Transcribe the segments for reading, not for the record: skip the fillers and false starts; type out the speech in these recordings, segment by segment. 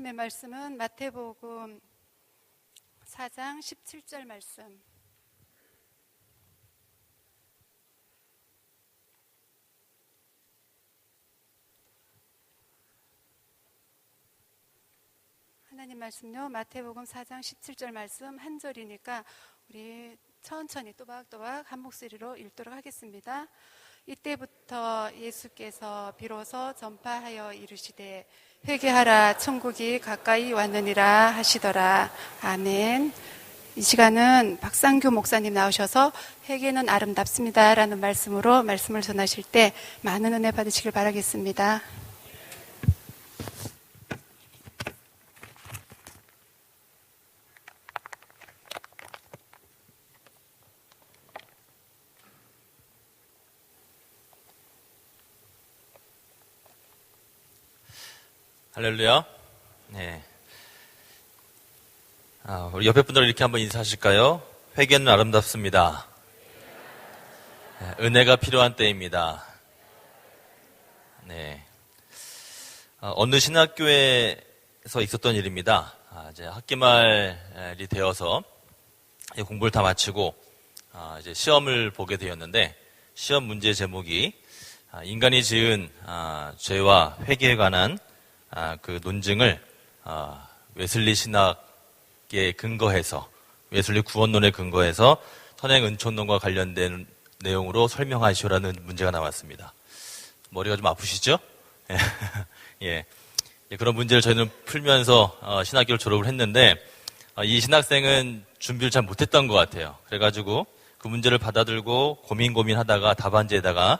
하나님의 말씀은 마태복음 4장 17절 말씀. 하나님 말씀요, 마태복음 4장 17절 말씀 한 절이니까 우리 천천히 또박또박 한 목소리로 읽도록 하겠습니다. 이때부터 예수께서 비로소 전파하여 이르시되 회개하라 천국이 가까이 왔느니라 하시더라. 아멘. 이 시간은 박상규 목사님 나오셔서 회개는 아름답습니다 라는 말씀으로 말씀을 전하실 때 많은 은혜 받으시길 바라겠습니다. 할렐루야. 네. 우리 옆에 분들 이렇게 한번 인사하실까요? 회개는 아름답습니다. 네, 은혜가 필요한 때입니다. 네. 어느 신학교에서 있었던 일입니다. 이제 학기말이 되어서 공부를 다 마치고 이제 시험을 보게 되었는데 시험 문제 제목이 인간이 지은 죄와 회개에 관한 그 논증을 웨슬리 신학에 근거해서 웨슬리 구원론에 근거해서 선행 은총론과 관련된 내용으로 설명하시오라는 문제가 나왔습니다. 머리가 좀 아프시죠? 예. 그런 문제를 저희는 풀면서 신학교를 졸업을 했는데 이 신학생은 준비를 잘 못했던 것 같아요. 그래가지고 그 문제를 받아들고 고민하다가 답안지에다가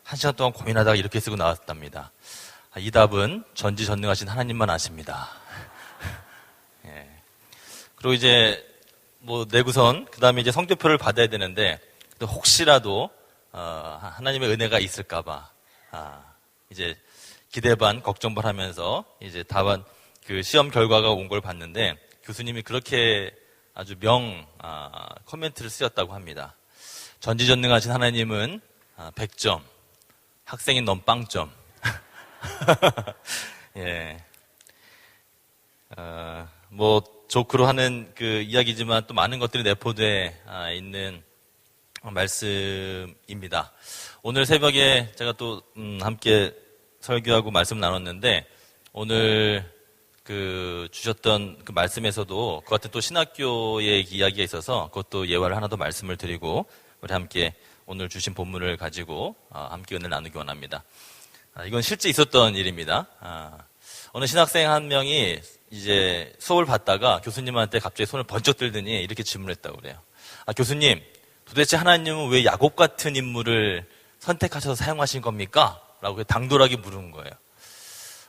1시간 동안 고민하다가 이렇게 쓰고 나왔답니다. 이 답은 전지전능하신 하나님만 아십니다. 예. 그리고 이제 내구선 그 다음에 이제 성적표를 받아야 되는데 혹시라도 하나님의 은혜가 있을까봐 이제 기대 반 걱정 반 하면서 이제 답안 그 시험 결과가 온 걸 봤는데 교수님이 그렇게 아주 코멘트를 쓰였다고 합니다. 전지전능하신 하나님은 100점, 학생인 넌 빵점. 예. 조크로 하는 그 이야기지만 또 많은 것들이 내포되어 있는 말씀입니다. 오늘 새벽에 제가 또 함께 설교하고 말씀 나눴는데 오늘 그 주셨던 그 말씀에서도 그 같은 또 신학교의 이야기가 있어서 그것도 예화를 하나 더 말씀을 드리고 우리 함께 오늘 주신 본문을 가지고 함께 은혜를 나누기 원합니다. 이건 실제 있었던 일입니다. 어느 신학생 한 명이 이제 수업을 받다가 교수님한테 갑자기 손을 번쩍 들더니 이렇게 질문했다고 그래요. 교수님, 도대체 하나님은 왜 야곱 같은 인물을 선택하셔서 사용하신 겁니까? 라고 당돌하게 물은 거예요.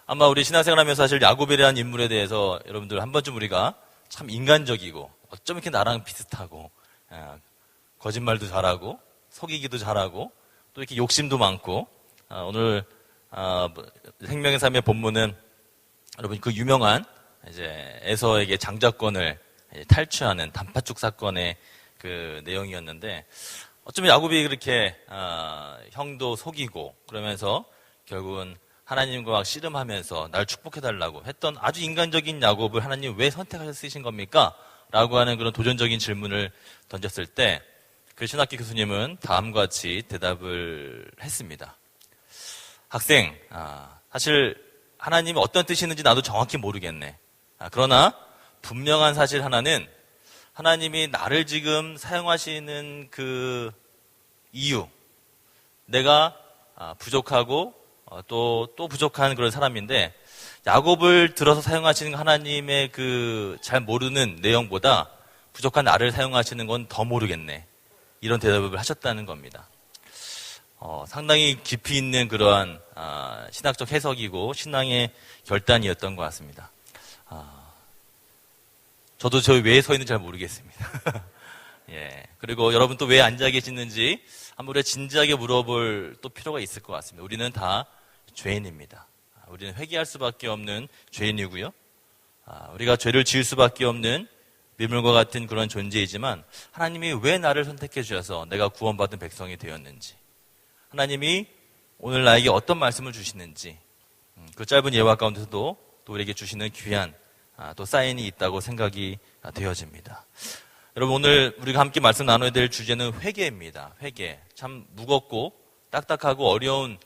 아마 우리 신학생을 하면서 사실 야곱이라는 인물에 대해서 여러분들 한 번쯤 우리가 참 인간적이고 어쩜 이렇게 나랑 비슷하고 거짓말도 잘하고 속이기도 잘하고 또 이렇게 욕심도 많고 오늘 생명의 삶의 본문은 여러분 그 유명한 이제 에서에게 장자권을 탈취하는 단팥죽 사건의 그 내용이었는데 어쩌면 야곱이 그렇게 형도 속이고 그러면서 결국은 하나님과 막 씨름하면서 날 축복해달라고 했던 아주 인간적인 야곱을 하나님 왜 선택하셔서 쓰신 겁니까? 라고 하는 그런 도전적인 질문을 던졌을 때 그 신학교 교수님은 다음과 같이 대답을 했습니다. 학생, 사실 하나님이 어떤 뜻이 있는지 나도 정확히 모르겠네. 그러나 분명한 사실 하나는 하나님이 나를 지금 사용하시는 그 이유, 내가 부족하고 또 부족한 그런 사람인데 야곱을 들어서 사용하시는 하나님의 그 잘 모르는 내용보다 부족한 나를 사용하시는 건 더 모르겠네. 이런 대답을 하셨다는 겁니다. 상당히 깊이 있는 그러한 신학적 해석이고 신앙의 결단이었던 것 같습니다. 저도 저 왜 서 있는지 잘 모르겠습니다. 예. 그리고 여러분 또 왜 앉아 계시는지 한번 우리가 진지하게 물어볼 또 필요가 있을 것 같습니다. 우리는 다 죄인입니다. 우리는 회개할 수밖에 없는 죄인이고요. 우리가 죄를 지을 수밖에 없는 밀물과 같은 그런 존재이지만 하나님이 왜 나를 선택해 주셔서 내가 구원받은 백성이 되었는지 하나님이 오늘 나에게 어떤 말씀을 주시는지 그 짧은 예화 가운데서도 또 우리에게 주시는 귀한 또 사인이 있다고 생각이 되어집니다. 여러분, 오늘 우리가 함께 말씀 나눠야 될 주제는 회개입니다. 회개. 참 무겁고 딱딱하고 어려운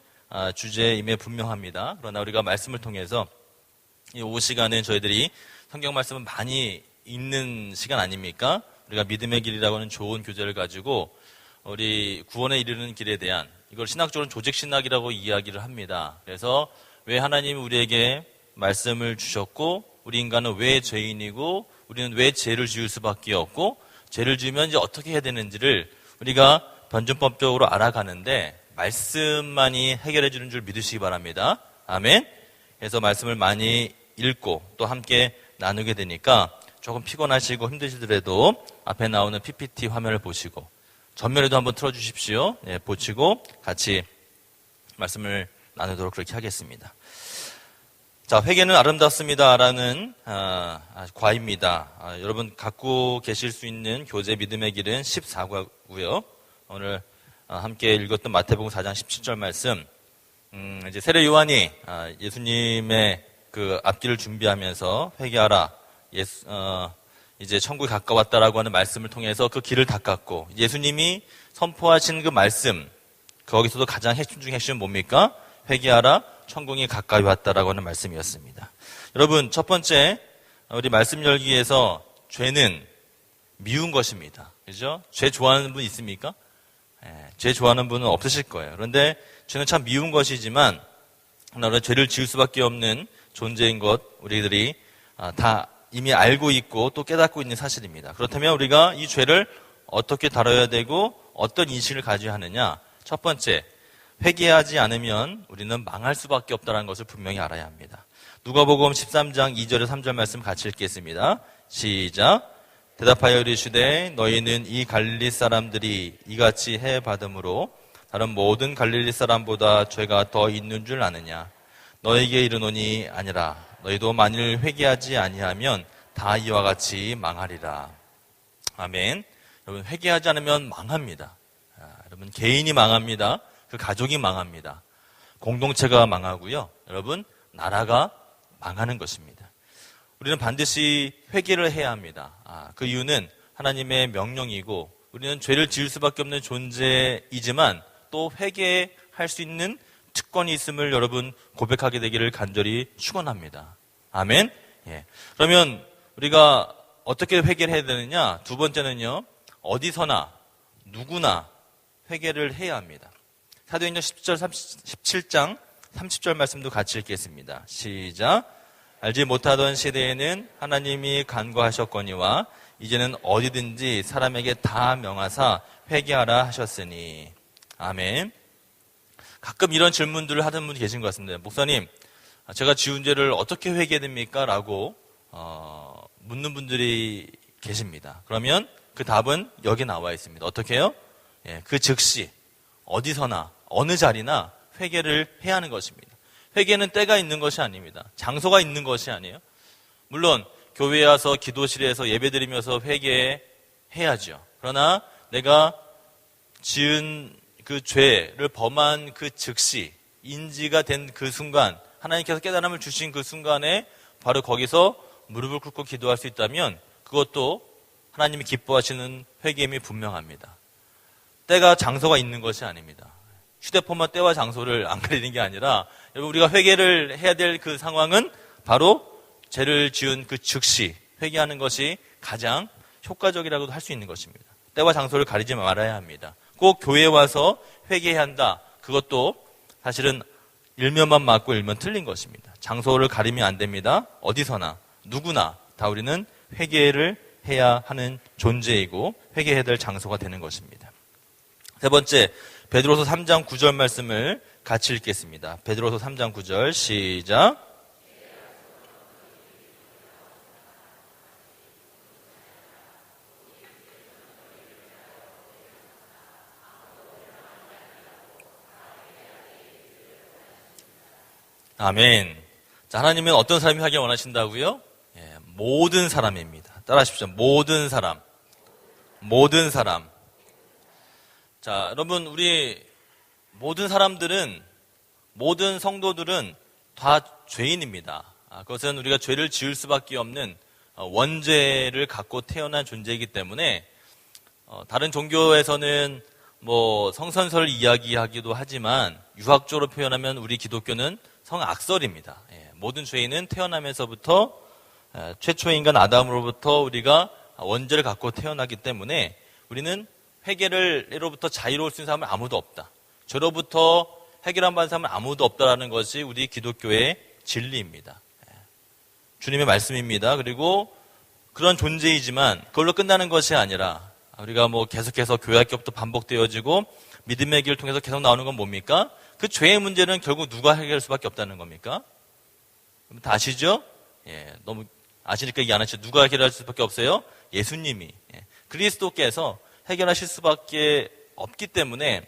주제임에 분명합니다. 그러나 우리가 말씀을 통해서 이 오후 시간은 저희들이 성경 말씀을 많이 읽는 시간 아닙니까? 우리가 믿음의 길이라고 하는 좋은 교재를 가지고 우리 구원에 이르는 길에 대한, 이걸 신학적으로는 조직신학이라고 이야기를 합니다. 그래서 왜 하나님이 우리에게 말씀을 주셨고, 우리 인간은 왜 죄인이고, 우리는 왜 죄를 지을 수밖에 없고, 죄를 지으면 이제 어떻게 해야 되는지를 우리가 변증법적으로 알아가는데 말씀만이 해결해 주는 줄 믿으시기 바랍니다. 아멘. 그래서 말씀을 많이 읽고 또 함께 나누게 되니까 조금 피곤하시고 힘드시더라도 앞에 나오는 PPT 화면을 보시고 전면에도 한번 틀어주십시오. 네, 보시고 같이 말씀을 나누도록 그렇게 하겠습니다. 자, 회개는 아름답습니다라는 과입니다. 여러분 갖고 계실 수 있는 교재 믿음의 길은 14과고요. 오늘 함께 읽었던 마태복음 4장 17절 말씀. 이제 세례 요한이 예수님의 그 앞길을 준비하면서 회개하라. 이제 천국이 가까웠다라고 하는 말씀을 통해서 그 길을 닦았고, 예수님이 선포하신 그 말씀, 거기서도 가장 핵심 중 핵심은 뭡니까? 회개하라. 천국이 가까이 왔다라고 하는 말씀이었습니다. 여러분, 첫 번째 우리 말씀 열기에서 죄는 미운 것입니다. 그죠? 죄 좋아하는 분 있습니까? 죄 좋아하는 분은 없으실 거예요. 그런데 죄는 참 미운 것이지만 우리가 죄를 지을 수밖에 없는 존재인 것 우리들이 다 이미 알고 있고 또 깨닫고 있는 사실입니다. 그렇다면 우리가 이 죄를 어떻게 다뤄야 되고 어떤 인식을 가져야 하느냐? 첫 번째, 회개하지 않으면 우리는 망할 수밖에 없다는 것을 분명히 알아야 합니다. 누가복음 13장 2절에 3절 말씀 같이 읽겠습니다. 시작. 대답하여 이르시되 너희는 이 갈릴리 사람들이 이같이 해 받음으로 다른 모든 갈릴리 사람보다 죄가 더 있는 줄 아느냐? 너에게 이르노니 아니라 너희도 만일 회개하지 아니하면 다 이와 같이 망하리라. 아멘. 여러분, 회개하지 않으면 망합니다. 여러분, 개인이 망합니다. 그 가족이 망합니다. 공동체가 망하고요. 여러분, 나라가 망하는 것입니다. 우리는 반드시 회개를 해야 합니다. 그 이유는 하나님의 명령이고 우리는 죄를 지을 수밖에 없는 존재이지만 또 회개할 수 있는 특권이 있음을 여러분 고백하게 되기를 간절히 축원합니다. 아멘. 예. 그러면 우리가 어떻게 회개를 해야 되느냐? 두 번째는요, 어디서나 누구나 회개를 해야 합니다. 사도행전 17장 30절 말씀도 같이 읽겠습니다. 시작. 알지 못하던 시대에는 하나님이 간과하셨거니와 이제는 어디든지 사람에게 다 명하사 회개하라 하셨으니. 아멘. 가끔 이런 질문들을 하는 분이 계신 것 같습니다. 목사님, 제가 지은 죄를 어떻게 회개됩니까? 라고 묻는 분들이 계십니다. 그러면 그 답은 여기 나와 있습니다. 어떻게 해요? 예, 그 즉시 어디서나 어느 자리나 회개를 해야 하는 것입니다. 회개는 때가 있는 것이 아닙니다. 장소가 있는 것이 아니에요. 물론 교회에 와서 기도실에서 예배드리면서 회개해야죠. 그러나 내가 지은 그 죄를 범한 그 즉시 인지가 된 그 순간, 하나님께서 깨달음을 주신 그 순간에 바로 거기서 무릎을 꿇고 기도할 수 있다면 그것도 하나님이 기뻐하시는 회개임이 분명합니다. 때가 장소가 있는 것이 아닙니다. 휴대폰만 때와 장소를 안 가리는 게 아니라 여러분, 우리가 회개를 해야 될 그 상황은 바로 죄를 지은 그 즉시 회개하는 것이 가장 효과적이라고도 할 수 있는 것입니다. 때와 장소를 가리지 말아야 합니다. 꼭 교회에 와서 회개해야 한다. 그것도 사실은 일면만 맞고 일면 틀린 것입니다. 장소를 가리면 안 됩니다. 어디서나 누구나 다 우리는 회개를 해야 하는 존재이고 회개해야 될 장소가 되는 것입니다. 세 번째, 베드로서 3장 9절 말씀을 같이 읽겠습니다. 베드로서 3장 9절 시작. 아멘. 자, 하나님은 어떤 사람이 하길 원하신다고요? 예, 모든 사람입니다. 따라하십시오. 모든 사람. 모든 사람. 자, 여러분, 우리 모든 사람들은, 모든 성도들은 다 죄인입니다. 그것은 우리가 죄를 지을 수밖에 없는 원죄를 갖고 태어난 존재이기 때문에 다른 종교에서는 뭐 성선설 이야기하기도 하지만 유학적으로 표현하면 우리 기독교는 성악설입니다. 모든 죄인은 태어나면서부터 최초의 인간 아담으로부터 우리가 원죄를 갖고 태어나기 때문에 우리는 회개로부터 자유로울 수 있는 사람은 아무도 없다. 죄로부터 해결한 받은 사람은 아무도 없다라는 것이 우리 기독교의 진리입니다. 주님의 말씀입니다. 그리고 그런 존재이지만 그걸로 끝나는 것이 아니라 우리가 뭐 계속해서 교회학교부터 반복되어지고 믿음의 길을 통해서 계속 나오는 건 뭡니까? 그 죄의 문제는 결국 누가 해결할 수밖에 없다는 겁니까? 다 아시죠? 너무 아시니까 얘기 안 하시죠? 누가 해결할 수밖에 없어요? 예수님이. 그리스도께서 해결하실 수밖에 없기 때문에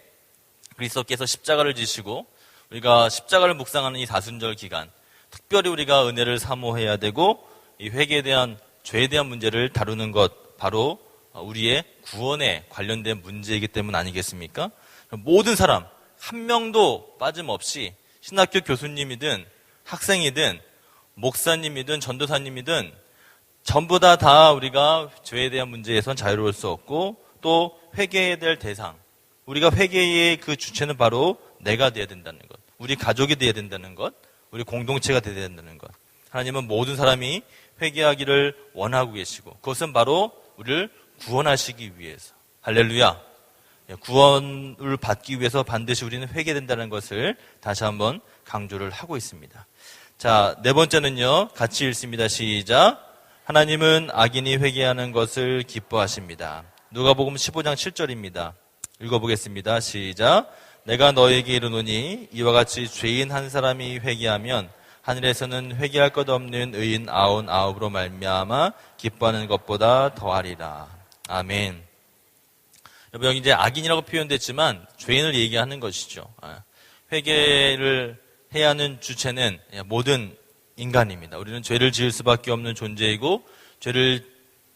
그리스도께서 십자가를 지시고 우리가 십자가를 묵상하는 이 사순절 기간 특별히 우리가 은혜를 사모해야 되고 이 회개에 대한 죄에 대한 문제를 다루는 것 바로 우리의 구원에 관련된 문제이기 때문 아니겠습니까? 모든 사람 한 명도 빠짐없이 신학교 교수님이든 학생이든 목사님이든 전도사님이든 전부 다 우리가 죄에 대한 문제에선 자유로울 수 없고 또 회개해야 될 대상 우리가 회개의 그 주체는 바로 내가 되어야 된다는 것 우리 가족이 되어야 된다는 것 우리 공동체가 되어야 된다는 것 하나님은 모든 사람이 회개하기를 원하고 계시고 그것은 바로 우리를 구원하시기 위해서 할렐루야 구원을 받기 위해서 반드시 우리는 회개된다는 것을 다시 한번 강조를 하고 있습니다. 자, 네 번째는요. 같이 읽습니다. 시작. 하나님은 악인이 회개하는 것을 기뻐하십니다. 누가복음 15장 7절입니다. 읽어보겠습니다. 시작. 내가 너에게 이르노니 이와 같이 죄인 한 사람이 회개하면 하늘에서는 회개할 것 없는 의인 99으로 말미암아 기뻐하는 것보다 더하리라. 아멘. 여러분 여기 이제 악인이라고 표현됐지만 죄인을 얘기하는 것이죠. 회개를 해야 하는 주체는 모든 인간입니다. 우리는 죄를 지을 수밖에 없는 존재이고 죄를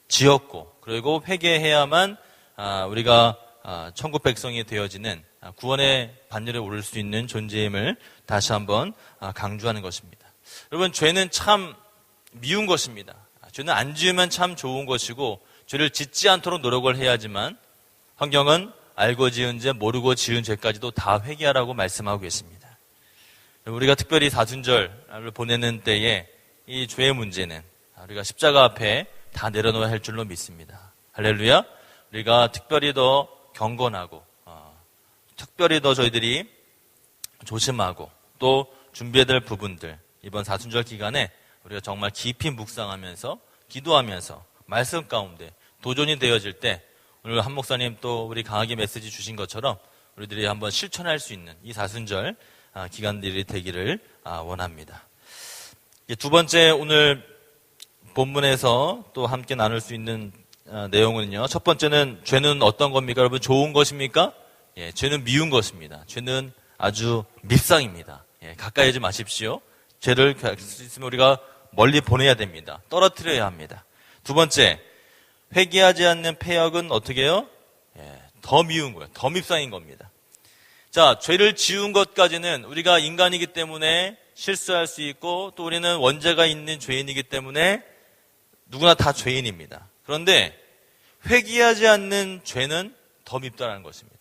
지었고 그리고 회개해야만 우리가 천국 백성이 되어지는 구원의 반열에 오를 수 있는 존재임을 다시 한번 강조하는 것입니다. 여러분 죄는 참 미운 것입니다. 죄는 안 지으면 참 좋은 것이고 죄를 짓지 않도록 노력을 해야지만 성경은 알고 지은 죄 모르고 지은 죄까지도 다 회개하라고 말씀하고 계십니다. 우리가 특별히 사순절을 보내는 때에 이 죄의 문제는 우리가 십자가 앞에 다 내려놓아야 할 줄로 믿습니다. 할렐루야. 우리가 특별히 더 경건하고 특별히 더 저희들이 조심하고 또 준비해야 될 부분들 이번 사순절 기간에 우리가 정말 깊이 묵상하면서 기도하면서 말씀 가운데 도전이 되어질 때 오늘 한 목사님 또 우리 강하게 메시지 주신 것처럼 우리들이 한번 실천할 수 있는 이 사순절 기간들이 되기를 원합니다. 두 번째 오늘 본문에서 또 함께 나눌 수 있는 내용은요. 첫 번째는 죄는 어떤 겁니까? 여러분 좋은 것입니까? 죄는 미운 것입니다. 죄는 아주 밉상입니다. 가까이 하지 마십시오. 죄를 있으면 우리가 멀리 보내야 됩니다. 떨어뜨려야 합니다. 두 번째, 회개하지 않는 패역은 어떻게 해요? 더 미운 거예요. 더 밉상인 겁니다. 자, 죄를 지은 것까지는 우리가 인간이기 때문에 실수할 수 있고 또 우리는 원죄가 있는 죄인이기 때문에 누구나 다 죄인입니다. 그런데 회개하지 않는 죄는 더 밉다는 것입니다.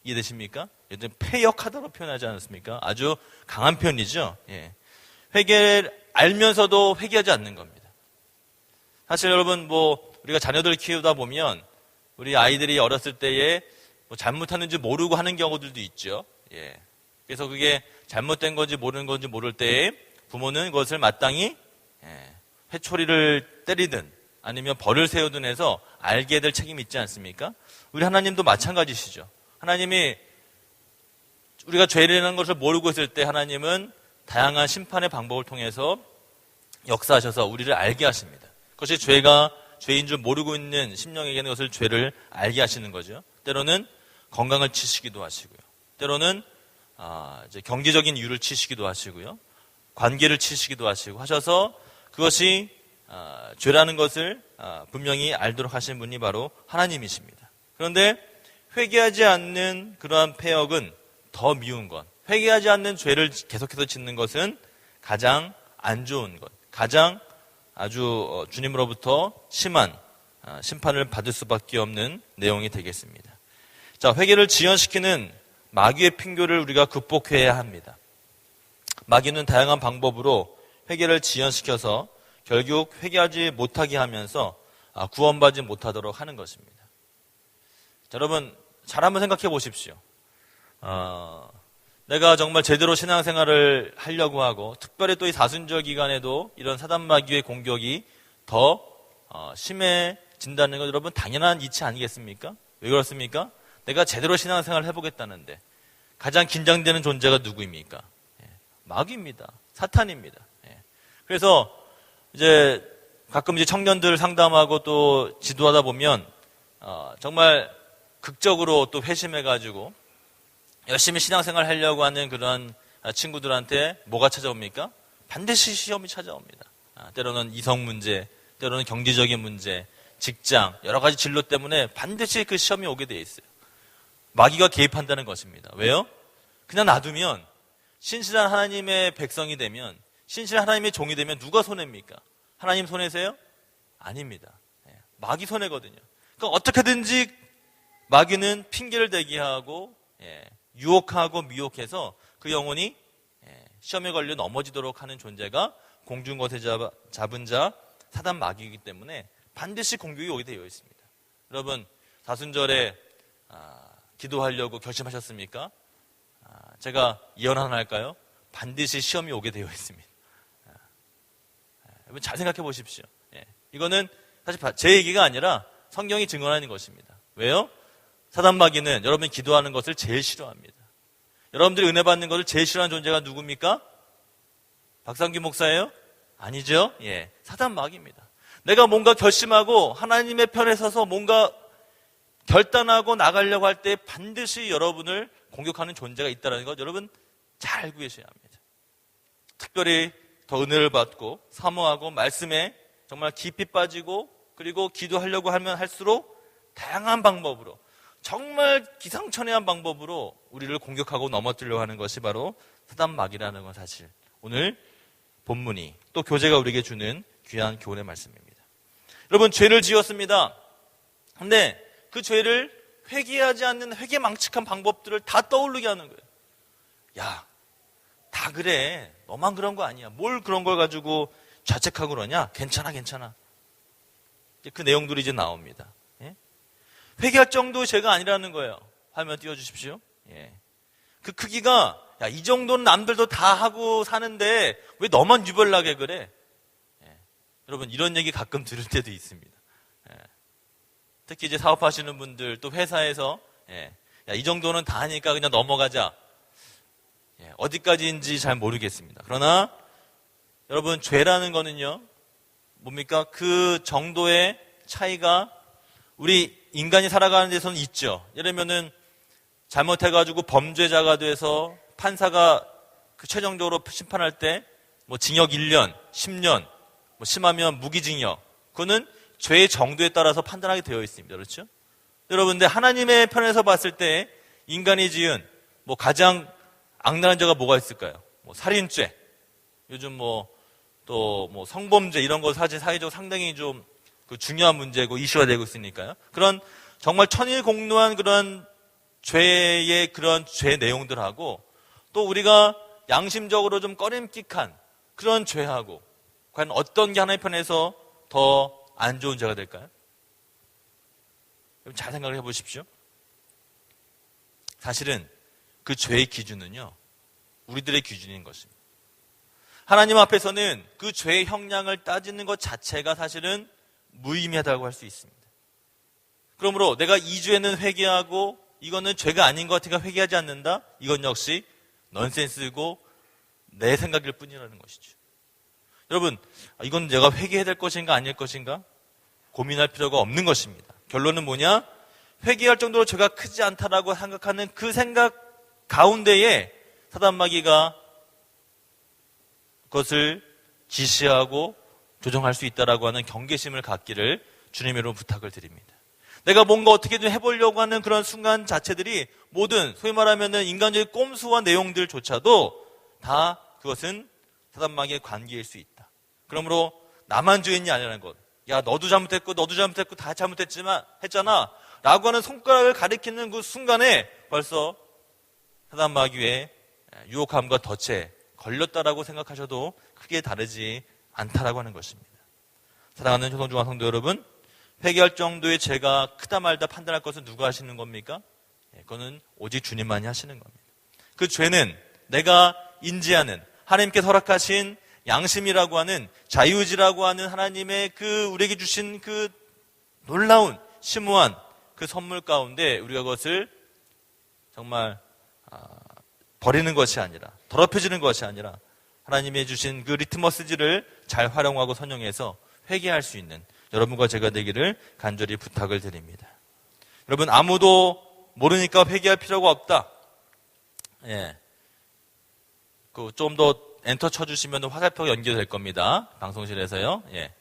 이해되십니까? 예를 들면 패역하다고 표현하지 않았습니까? 아주 강한 표현이죠. 회개를 알면서도 회개하지 않는 겁니다. 사실 여러분 우리가 자녀들 키우다 보면 우리 아이들이 어렸을 때에 잘못하는지 모르고 하는 경우들도 있죠. 그래서 그게 잘못된 건지 모르는 건지 모를 때에 부모는 그것을 마땅히 회초리를 때리든 아니면 벌을 세우든 해서 알게 될 책임이 있지 않습니까? 우리 하나님도 마찬가지시죠. 하나님이 우리가 죄라는 것을 모르고 있을 때 하나님은 다양한 심판의 방법을 통해서 역사하셔서 우리를 알게 하십니다. 그것이 죄인 줄 모르고 있는 심령에게는 그것을 죄를 알게 하시는 거죠. 때로는 건강을 치시기도 하시고요. 때로는 이제 경제적인 이유를 치시기도 하시고요. 관계를 치시기도 하시고 하셔서 그것이 죄라는 것을 분명히 알도록 하신 분이 바로 하나님이십니다. 그런데 회개하지 않는 그러한 패역은 더 미운 것. 회개하지 않는 죄를 계속해서 짓는 것은 가장 안 좋은 것. 가장 아주 주님으로부터 심한 심판을 받을 수밖에 없는 내용이 되겠습니다. 자, 회개를 지연시키는 마귀의 핑계를 우리가 극복해야 합니다. 마귀는 다양한 방법으로 회개를 지연시켜서 결국 회개하지 못하게 하면서 구원받지 못하도록 하는 것입니다. 자, 여러분 잘 한번 생각해 보십시오. 내가 정말 제대로 신앙생활을 하려고 하고 특별히 또 이 사순절 기간에도 이런 사단마귀의 공격이 더 심해진다는 건 여러분 당연한 이치 아니겠습니까? 왜 그렇습니까? 내가 제대로 신앙생활을 해보겠다는데 가장 긴장되는 존재가 누구입니까? 마귀입니다. 사탄입니다. 그래서 이제 가끔 이제 청년들 상담하고 또 지도하다 보면 정말 극적으로 또 회심해가지고 열심히 신앙생활 하려고 하는 그런 친구들한테 뭐가 찾아옵니까? 반드시 시험이 찾아옵니다. 때로는 이성 문제, 때로는 경제적인 문제, 직장, 여러 가지 진로 때문에 반드시 그 시험이 오게 돼 있어요. 마귀가 개입한다는 것입니다. 왜요? 그냥 놔두면 신실한 하나님의 백성이 되면, 신실한 하나님의 종이 되면 누가 손해입니까? 하나님 손해세요? 아닙니다. 마귀 손해거든요. 그러니까 어떻게든지 마귀는 핑계를 대게 하고 유혹하고 미혹해서 그 영혼이 시험에 걸려 넘어지도록 하는 존재가 공중것에 잡은 자 사단 마귀이기 때문에 반드시 공격이 오게 되어 있습니다. 여러분 사순절에 기도하려고 결심하셨습니까? 제가 예언 하나 할까요? 반드시 시험이 오게 되어 있습니다. 여러분 잘 생각해 보십시오. 이거는 사실 제 얘기가 아니라 성경이 증언하는 것입니다. 왜요? 사단 마귀는 여러분이 기도하는 것을 제일 싫어합니다. 여러분들이 은혜 받는 것을 제일 싫어하는 존재가 누굽니까? 박상규 목사예요? 아니죠? 사단 마귀입니다. 내가 뭔가 결심하고 하나님의 편에 서서 뭔가 결단하고 나가려고 할 때 반드시 여러분을 공격하는 존재가 있다는 것 여러분 잘 알고 계셔야 합니다. 특별히 더 은혜를 받고 사모하고 말씀에 정말 깊이 빠지고 그리고 기도하려고 하면 할수록 다양한 방법으로 정말 기상천외한 방법으로 우리를 공격하고 넘어뜨리려고 하는 것이 바로 사단 마귀라는 건 사실 오늘 본문이 또 교재가 우리에게 주는 귀한 교훈의 말씀입니다. 여러분 죄를 지었습니다. 근데 그 죄를 회개하지 않는 회개망측한 방법들을 다 떠오르게 하는 거예요. 야, 다 그래. 너만 그런 거 아니야. 뭘 그런 걸 가지고 자책하고 그러냐? 괜찮아. 그 내용들이 이제 나옵니다. 회개할 정도의 죄가 아니라는 거예요. 화면 띄워주십시오. 그 크기가 이 정도는 남들도 다 하고 사는데 왜 너만 유별나게 그래? 여러분 이런 얘기 가끔 들을 때도 있습니다. 특히 이제 사업하시는 분들 또 회사에서 이 정도는 다 하니까 그냥 넘어가자. 어디까지인지 잘 모르겠습니다. 그러나 여러분 죄라는 거는요 뭡니까? 그 정도의 차이가 우리 인간이 살아가는 데서는 있죠. 예를 들면은 잘못해가지고 범죄자가 돼서 판사가 그 최종적으로 심판할 때 뭐 징역 1년, 10년, 뭐 심하면 무기징역. 그거는 죄의 정도에 따라서 판단하게 되어 있습니다. 그렇죠? 여러분들 하나님의 편에서 봤을 때 인간이 지은 뭐 가장 악랄한 죄가 뭐가 있을까요? 뭐 살인죄, 요즘 또 성범죄 이런 거 사실 사회적으로 상당히 좀 그 중요한 문제고 이슈가 되고 있으니까요. 그런 정말 천일공노한 그런 죄의 그런 죄 내용들하고 또 우리가 양심적으로 좀 꺼림칙한 그런 죄하고 과연 어떤 게 하나의 편에서 더 안 좋은 죄가 될까요? 잘 생각을 해보십시오. 사실은 그 죄의 기준은요 우리들의 기준인 것입니다. 하나님 앞에서는 그 죄의 형량을 따지는 것 자체가 사실은 무의미하다고 할 수 있습니다. 그러므로 내가 이 죄는 회개하고 이거는 죄가 아닌 것 같으니까 회개하지 않는다? 이건 역시 넌센스고 내 생각일 뿐이라는 것이죠. 여러분 이건 내가 회개해야 될 것인가 아닐 것인가 고민할 필요가 없는 것입니다. 결론은 뭐냐? 회개할 정도로 죄가 크지 않다라고 생각하는 그 생각 가운데에 사단마귀가 그것을 지시하고 조정할 수 있다라고 하는 경계심을 갖기를 주님으로 부탁을 드립니다. 내가 뭔가 어떻게든 해보려고 하는 그런 순간 자체들이 모든 소위 말하면 인간적인 꼼수와 내용들조차도 다 그것은 사단마귀의 관계일 수 있다. 그러므로 나만 죄인이 아니라는 것. 야, 너도 잘못했고 다 잘못했지만 했잖아 라고 하는 손가락을 가리키는 그 순간에 벌써 사단 마귀의 유혹함과 덫에 걸렸다라고 생각하셔도 크게 다르지 않다라고 하는 것입니다. 사랑하는 효성중앙 성도 여러분, 회개할 정도의 죄가 크다 말다 판단할 것은 누가 하시는 겁니까? 그거는 오직 주님만이 하시는 겁니다. 그 죄는 내가 인지하는 하나님께서 허락하신 양심이라고 하는 자유의지라고 하는 하나님의 그 우리에게 주신 그 놀라운 심오한 그 선물 가운데 우리가 그것을 정말 버리는 것이 아니라 더럽혀지는 것이 아니라 하나님이 주신 그 리트머스지를 잘 활용하고 선용해서 회개할 수 있는 여러분과 제가 되기를 간절히 부탁을 드립니다. 여러분, 아무도 모르니까 회개할 필요가 없다. 예. 좀 더 엔터 쳐주시면 화살표가 연결될 겁니다. 방송실에서요. 예.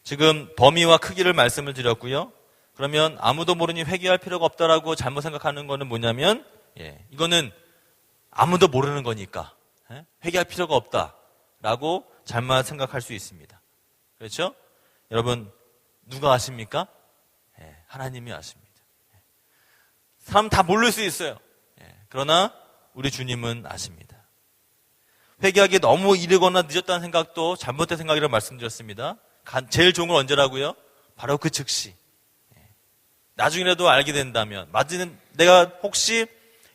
지금 범위와 크기를 말씀을 드렸고요. 그러면 아무도 모르니 회개할 필요가 없다라고 잘못 생각하는 거는 뭐냐면, 예. 이거는 아무도 모르는 거니까 회개할 필요가 없다라고 잘못 생각할 수 있습니다. 그렇죠? 여러분, 누가 아십니까? 하나님이 아십니다. 사람 다 모를 수 있어요. 그러나 우리 주님은 아십니다. 회개하기에 너무 이르거나 늦었다는 생각도 잘못된 생각이라고 말씀드렸습니다. 제일 좋은 건 언제라고요? 바로 그 즉시. 나중이라도 알게 된다면, 내가 혹시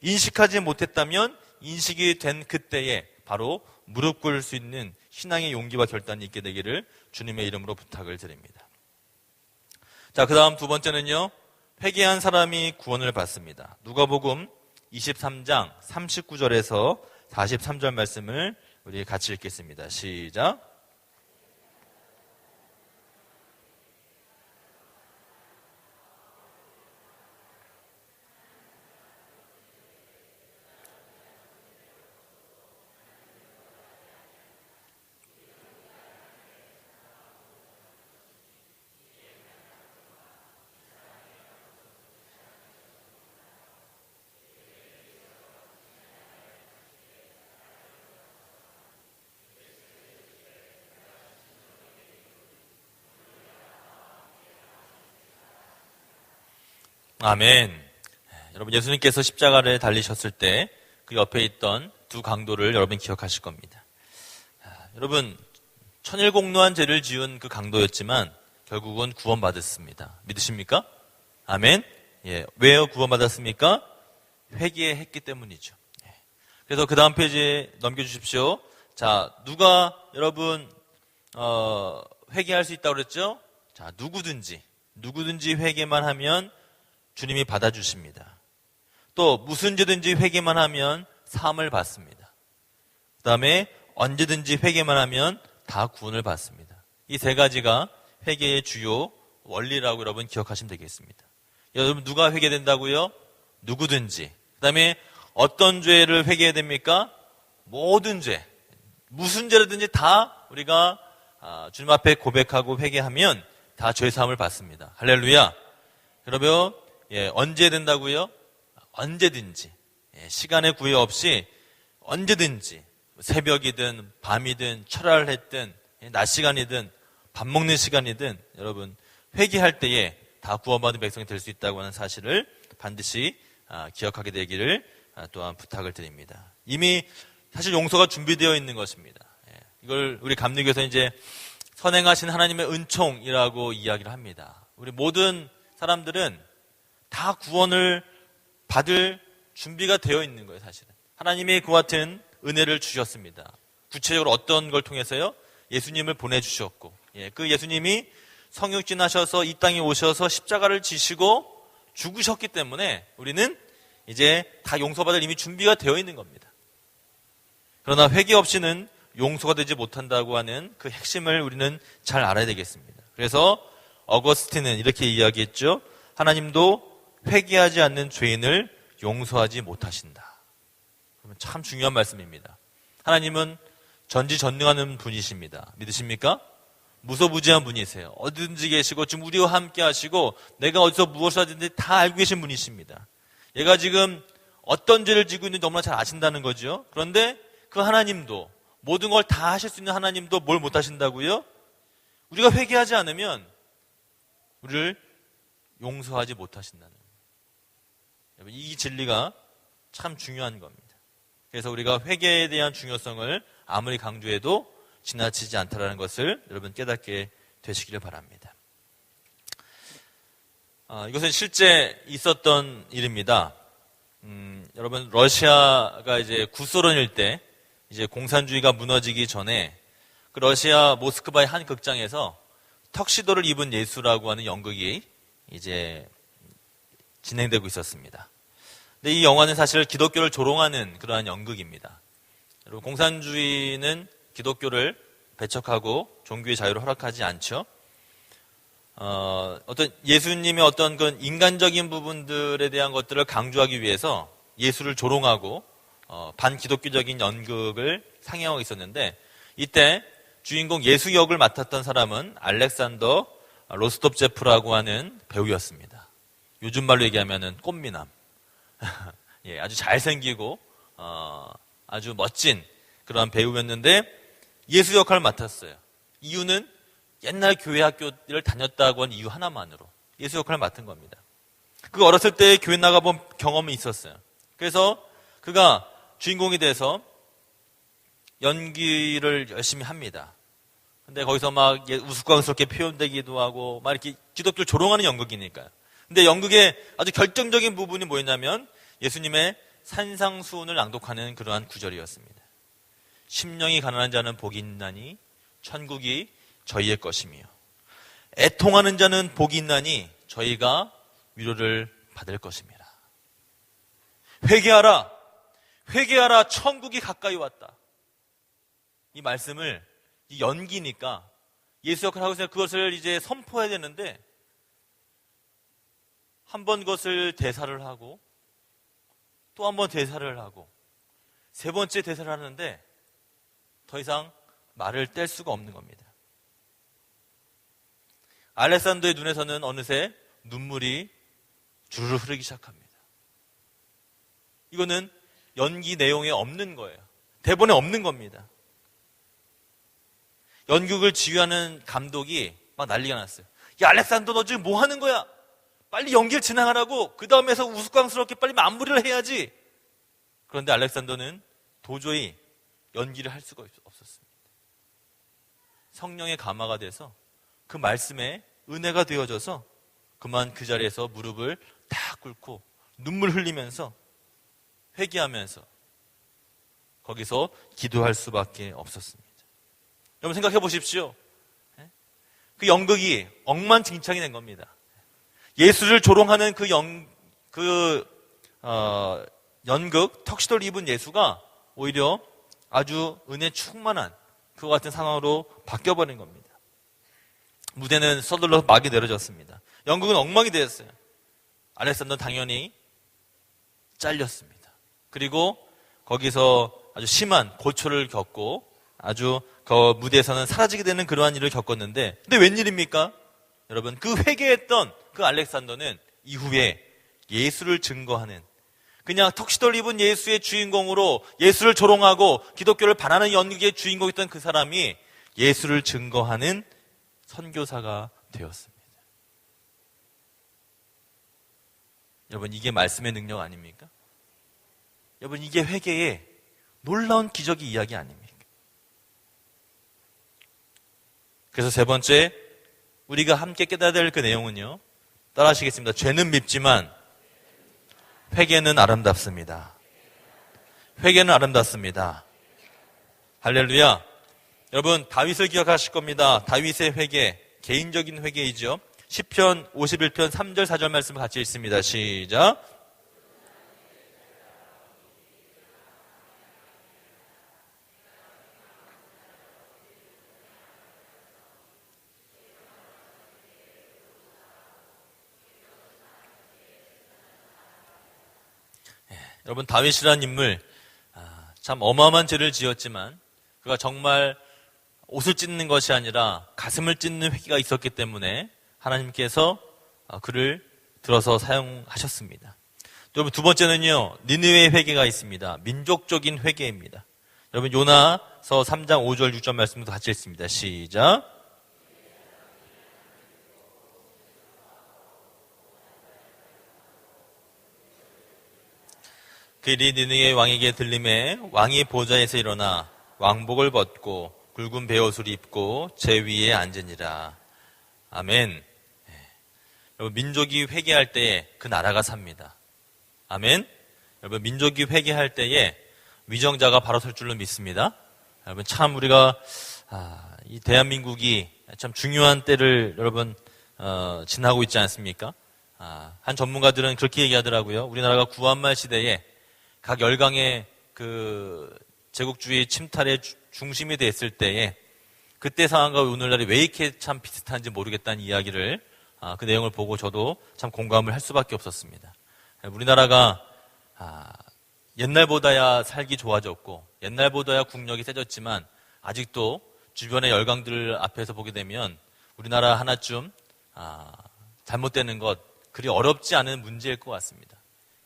인식하지 못했다면 인식이 된 그때에 바로 무릎 꿇을 수 있는 신앙의 용기와 결단이 있게 되기를 주님의 이름으로 부탁을 드립니다. 자, 그 다음 두 번째는요, 회개한 사람이 구원을 받습니다. 누가복음 23장 39절에서 43절 말씀을 우리 같이 읽겠습니다. 시작. 아멘. 여러분, 예수님께서 십자가를 달리셨을 때 그 옆에 있던 두 강도를 여러분 기억하실 겁니다. 여러분, 천일공노한 죄를 지은 그 강도였지만 결국은 구원받았습니다. 믿으십니까? 아멘. 예, 왜요 구원받았습니까? 회개했기 때문이죠. 그래서 그 다음 페이지 넘겨주십시오. 자, 누가 여러분 회개할 수 있다고 그랬죠? 자, 누구든지 회개만 하면 주님이 받아주십니다. 또 무슨 죄든지 회개만 하면 사함을 받습니다. 그 다음에 언제든지 회개만 하면 다 구원을 받습니다. 이 세 가지가 회개의 주요 원리라고 여러분 기억하시면 되겠습니다. 여러분, 누가 회개된다고요? 누구든지. 그 다음에 어떤 죄를 회개해야 됩니까? 모든 죄, 무슨 죄라든지 다 우리가 주님 앞에 고백하고 회개하면 다 죄사함을 받습니다. 할렐루야. 그러면 언제 된다고요? 언제든지. 시간의 구애 없이 언제든지, 새벽이든 밤이든 철야를 했든 낮 시간이든 밥 먹는 시간이든 여러분 회개할 때에 다 구원받은 백성이 될 수 있다고 하는 사실을 반드시 기억하게 되기를 또한 부탁을 드립니다. 이미 사실 용서가 준비되어 있는 것입니다. 이걸 우리 감리교에서 이제 선행하신 하나님의 은총이라고 이야기를 합니다. 우리 모든 사람들은 다 구원을 받을 준비가 되어 있는 거예요, 사실은. 하나님이 그 같은 은혜를 주셨습니다. 구체적으로 어떤 걸 통해서요? 예수님을 보내주셨고, 그 예수님이 성육신하셔서 이 땅에 오셔서 십자가를 지시고 죽으셨기 때문에 우리는 이제 다 용서받을 이미 준비가 되어 있는 겁니다. 그러나 회개 없이는 용서가 되지 못한다고 하는 그 핵심을 우리는 잘 알아야 되겠습니다. 그래서 어거스틴은 이렇게 이야기했죠. 하나님도 회개하지 않는 죄인을 용서하지 못하신다. 그러면 참 중요한 말씀입니다. 하나님은 전지전능하는 분이십니다. 믿으십니까? 무소부지한 분이세요. 어디든지 계시고 지금 우리와 함께 하시고 내가 어디서 무엇을 하든지 다 알고 계신 분이십니다. 얘가 지금 어떤 죄를 지고 있는지 너무나 잘 아신다는 거죠. 그런데 그 하나님도 모든 걸 다 하실 수 있는 하나님도 뭘 못 하신다고요? 우리가 회개하지 않으면 우리를 용서하지 못하신다는 거예요. 이 진리가 참 중요한 겁니다. 그래서 우리가 회개에 대한 중요성을 아무리 강조해도 지나치지 않다라는 것을 여러분 깨닫게 되시기를 바랍니다. 이것은 실제 있었던 일입니다. 여러분 러시아가 이제 구소련일 때 이제 공산주의가 무너지기 전에 그 러시아 모스크바의 한 극장에서 턱시도를 입은 예수라고 하는 연극이 이제 진행되고 있었습니다. 근데 이 영화는 사실 기독교를 조롱하는 그러한 연극입니다. 여러분 공산주의는 기독교를 배척하고 종교의 자유를 허락하지 않죠. 어떤 예수님의 어떤 그 인간적인 부분들에 대한 것들을 강조하기 위해서 예수를 조롱하고 반기독교적인 연극을 상영하고 있었는데 이때 주인공 예수 역을 맡았던 사람은 알렉산더 로스톱제프라고 하는 배우였습니다. 요즘 말로 얘기하면은 꽃미남. 예, 아주 잘생기고 아주 멋진 그런 배우였는데 예수 역할을 맡았어요. 이유는 옛날 교회 학교를 다녔다고 한 이유 하나만으로 예수 역할을 맡은 겁니다. 그 어렸을 때 교회 나가본 경험이 있었어요. 그래서 그가 주인공이 돼서 연기를 열심히 합니다. 근데 거기서 막 우스꽝스럽게 표현되기도 하고 막 이렇게 기독교를 조롱하는 연극이니까요. 근데 연극의 아주 결정적인 부분이 뭐였냐면 예수님의 산상수훈을 낭독하는 그러한 구절이었습니다. 심령이 가난한 자는 복이 있나니 천국이 저희의 것이며 애통하는 자는 복이 있나니 저희가 위로를 받을 것입니다. 회개하라, 회개하라, 천국이 가까이 왔다. 이 말씀을 이 연기니까 예수 역할을 하고 있으면 그것을 이제 선포해야 되는데 한 번 그것을 대사를 하고 또 한 번 대사를 하고 세 번째 대사를 하는데 더 이상 말을 뗄 수가 없는 겁니다. 알렉산더의 눈에서는 어느새 눈물이 주르르 흐르기 시작합니다. 이거는 연기 내용에 없는 거예요. 대본에 없는 겁니다. 연극을 지휘하는 감독이 막 난리가 났어요. 야, 알렉산더 너 지금 뭐 하는 거야? 빨리 연기를 진행하라고. 그 다음에서 우스꽝스럽게 빨리 마무리를 해야지. 그런데 알렉산더는 도저히 연기를 할 수가 없었습니다. 성령의 감화가 돼서 그 말씀에 은혜가 되어져서 그만 그 자리에서 무릎을 탁 꿇고 눈물 흘리면서 회개하면서 거기서 기도할 수밖에 없었습니다. 여러분 생각해 보십시오. 그 연극이 엉망진창이 된 겁니다. 예수를 조롱하는 연극, 턱시도를 입은 예수가 오히려 아주 은혜 충만한 그와 같은 상황으로 바뀌어버린 겁니다. 무대는 서둘러 막이 내려졌습니다. 연극은 엉망이 되었어요. 알렉산더는 당연히 잘렸습니다. 그리고 거기서 아주 심한 고초를 겪고 아주 그 무대에서는 사라지게 되는 그러한 일을 겪었는데 근데 웬일입니까? 여러분 그 회개했던 그 알렉산더는 이후에 예수를 증거하는 그냥 턱시도를 입은 예수의 주인공으로 예수를 조롱하고 기독교를 반하는 연극의 주인공이었던 그 사람이 예수를 증거하는 선교사가 되었습니다. 여러분 이게 말씀의 능력 아닙니까? 여러분 이게 회개의 놀라운 기적의 이야기 아닙니까? 그래서 세 번째 우리가 함께 깨달아야 될 그 내용은요. 따라 하시겠습니다. 죄는 밉지만 회개는 아름답습니다. 회개는 아름답습니다. 할렐루야. 여러분 다윗을 기억하실 겁니다. 다윗의 회개, 개인적인 회개이죠. 시편 51편 3절 4절 말씀을 같이 읽습니다. 시작. 여러분 다윗이라는 인물 참 어마어마한 죄를 지었지만 그가 정말 옷을 찢는 것이 아니라 가슴을 찢는 회개가 있었기 때문에 하나님께서 그를 들어서 사용하셨습니다. 여러분 두 번째는요 니느웨의 회개가 있습니다. 민족적인 회개입니다. 여러분 요나서 3장 5절 6절 말씀도 같이 읽습니다. 시작. 그 일이 느느웨 왕에게 들림에 왕이 보좌에서 일어나 왕복을 벗고 굵은 베옷을 입고 제 위에 앉으니라. 아멘. 여러분 민족이 회개할 때에 그 나라가 삽니다. 아멘. 여러분 민족이 회개할 때에 위정자가 바로 설 줄로 믿습니다. 여러분 참 우리가 이 대한민국이 참 중요한 때를 여러분 지나고 있지 않습니까? 한 전문가들은 그렇게 얘기하더라고요. 우리나라가 구한말 시대에 각 열강의 그 제국주의 침탈의 중심이 됐을 때에 그때 상황과 오늘날이 왜 이렇게 참 비슷한지 모르겠다는 이야기를 그 내용을 보고 저도 참 공감을 할 수밖에 없었습니다. 우리나라가 옛날보다야 살기 좋아졌고 옛날보다야 국력이 세졌지만 아직도 주변의 열강들 앞에서 보게 되면 우리나라 하나쯤 잘못되는 것 그리 어렵지 않은 문제일 것 같습니다.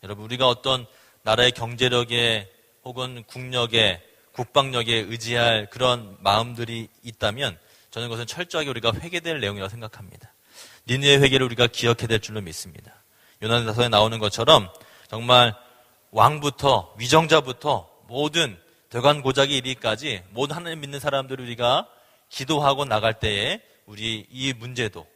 여러분 우리가 어떤 나라의 경제력에 혹은 국력에 국방력에 의지할 그런 마음들이 있다면 저는 그것은 철저하게 우리가 회개될 내용이라고 생각합니다. 니느웨 회개를 우리가 기억해야 될 줄로 믿습니다. 요나서에 나오는 것처럼 정말 왕부터 위정자부터 모든 대관고작에 이르기까지 모든 하나님 믿는 사람들을 우리가 기도하고 나갈 때에 우리 이 문제도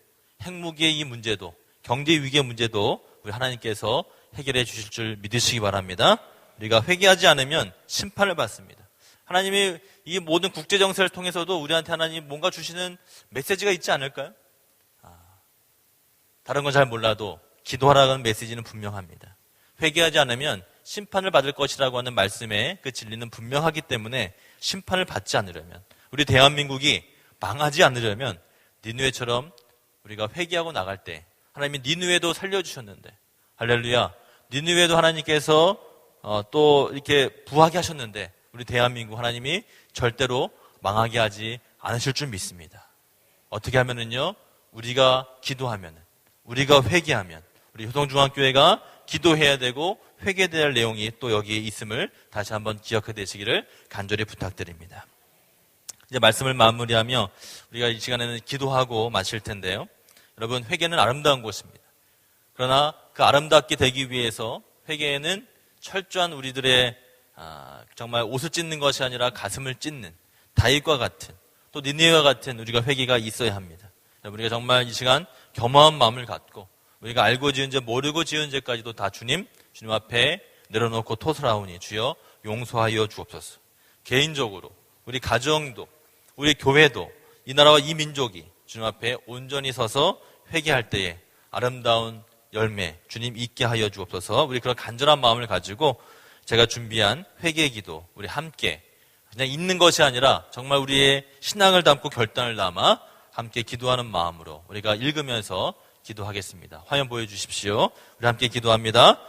핵무기의 이 문제도 경제 위기의 문제도 우리 하나님께서 해결해 주실 줄 믿으시기 바랍니다. 우리가 회개하지 않으면 심판을 받습니다. 하나님이 이 모든 국제 정세를 통해서도 우리한테 하나님 뭔가 주시는 메시지가 있지 않을까요? 다른 건 잘 몰라도 기도하라는 메시지는 분명합니다. 회개하지 않으면 심판을 받을 것이라고 하는 말씀의 그 진리는 분명하기 때문에 심판을 받지 않으려면 우리 대한민국이 망하지 않으려면 니느웨처럼 우리가 회개하고 나갈 때 하나님이 니느웨도 살려주셨는데 할렐루야 니느웨도 하나님께서 또 이렇게 부하게 하셨는데 우리 대한민국 하나님이 절대로 망하게 하지 않으실 줄 믿습니다. 어떻게 하면은요 우리가 기도하면은 우리가 회개하면 우리 효성중앙교회가 기도해야 되고 회개해야 할 내용이 또 여기에 있음을 다시 한번 기억해 되시기를 간절히 부탁드립니다. 이제 말씀을 마무리하며 우리가 이 시간에는 기도하고 마칠 텐데요. 여러분 회개는 아름다운 것입니다. 그러나 그 아름답게 되기 위해서 회개에는 철저한 우리들의 정말 옷을 찢는 것이 아니라 가슴을 찢는 다윗과 같은 또 니느웨와 같은 우리가 회개가 있어야 합니다. 우리가 정말 이 시간 겸허한 마음을 갖고 우리가 알고 지은 죄 모르고 지은 죄까지도 다 주님 앞에 내려놓고 토설하오니 주여 용서하여 주옵소서. 개인적으로 우리 가정도 우리 교회도 이 나라와 이 민족이 주님 앞에 온전히 서서 회개할 때에 아름다운 열매 주님 있게 하여 주옵소서. 우리 그런 간절한 마음을 가지고 제가 준비한 회개 기도 우리 함께 그냥 있는 것이 아니라 정말 우리의 신앙을 담고 결단을 담아 함께 기도하는 마음으로 우리가 읽으면서 기도하겠습니다. 화면 보여주십시오. 우리 함께 기도합니다.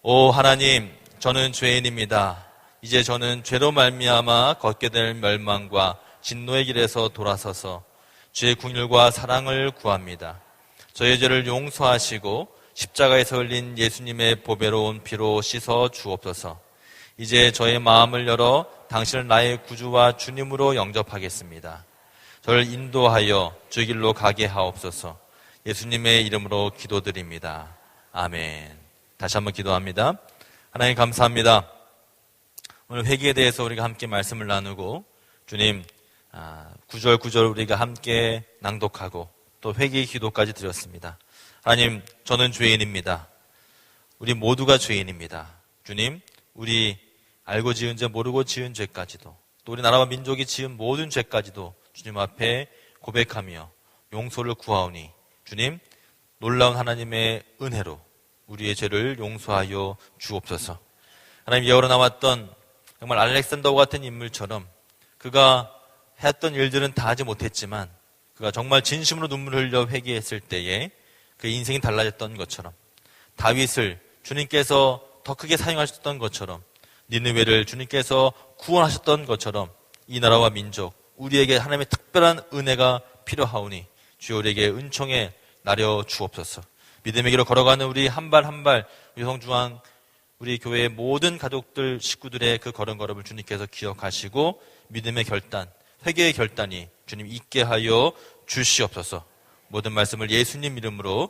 오 하나님, 저는 죄인입니다. 이제 저는 죄로 말미암아 걷게 될 멸망과 진노의 길에서 돌아서서 주의 긍휼과 사랑을 구합니다. 저의 죄를 용서하시고 십자가에서 흘린 예수님의 보배로운 피로 씻어 주옵소서. 이제 저의 마음을 열어 당신을 나의 구주와 주님으로 영접하겠습니다. 저를 인도하여 주 길로 가게 하옵소서. 예수님의 이름으로 기도드립니다. 아멘. 다시 한번 기도합니다. 하나님 감사합니다. 오늘 회개에 대해서 우리가 함께 말씀을 나누고 주님 구절구절 우리가 함께 낭독하고 또 회개의 기도까지 드렸습니다. 하나님 저는 죄인입니다. 우리 모두가 죄인입니다. 주님 우리 알고 지은 죄 모르고 지은 죄까지도 또 우리 나라와 민족이 지은 모든 죄까지도 주님 앞에 고백하며 용서를 구하오니 주님 놀라운 하나님의 은혜로 우리의 죄를 용서하여 주옵소서. 하나님 예언으로 나왔던 정말 알렉산더와 같은 인물처럼 그가 했던 일들은 다 하지 못했지만 그가 정말 진심으로 눈물을 흘려 회개했을 때에 그의 인생이 달라졌던 것처럼 다윗을 주님께서 더 크게 사용하셨던 것처럼 니느웨를 주님께서 구원하셨던 것처럼 이 나라와 민족 우리에게 하나님의 특별한 은혜가 필요하오니 주여 우리에게 은총에 나려 주옵소서. 믿음의 길로 걸어가는 우리 한 발 한 발 성중앙 우리 교회의 모든 가족들, 식구들의 그 걸음걸음을 주님께서 기억하시고 믿음의 결단, 회개의 결단이 주님 있게 하여 주시옵소서. 모든 말씀을 예수님 이름으로